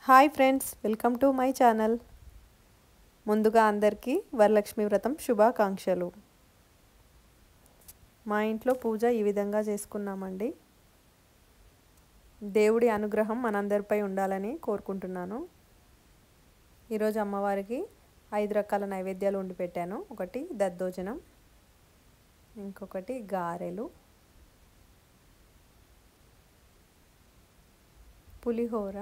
Hi friends, welcome to my channel. ముందుగా అందరికీ వరలక్ష్మి వ్రతం శుభాకాంక్షలు. మా ఇంట్లో పూజ ఈ విధంగా చేసుకున్నామండి. దేవుడి అనుగ్రహం మనందరిపై ఉండాలని కోరుకుంటున్నాను. ఈరోజు అమ్మవారికి 5 రకాల నైవేద్యాలు వండి పెట్టాను. ఒకటి దద్దోజనం, ఇంకొకటి గారెలు, పులిహోర,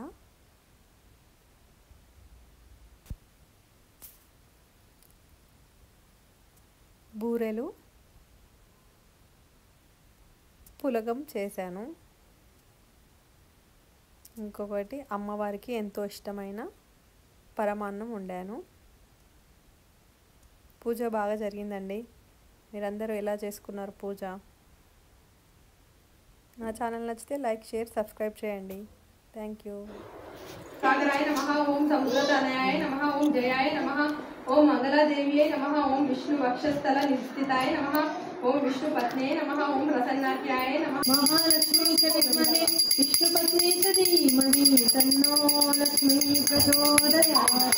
బూరెలు, పులగం చేశాను. ఇంకొకటి అమ్మవారికి ఎంతో ఇష్టమైన పరమాన్నం వండాను. పూజ బాగా జరిగిందండి. మీరందరూ ఎలా చేసుకున్నారు పూజ? నా ఛానల్ నచ్చితే లైక్, షేర్, సబ్స్క్రైబ్ చేయండి. Thank you. सागराय नमः, ओम समुद्रतनयाय नमः, ओम जयाय नमः, ओम मंगलादेव्यै नमः, ओम विष्णु वक्षस्थल निस्थिताय नमः, ओम विष्णु पत्न्यै नमः, ओम प्रसन्नाख्याय नमः. महालक्ष्मी च विद्महे विष्णुपत्नी च धीमहि तन्नो लक्ष्मी प्रचोदयात्.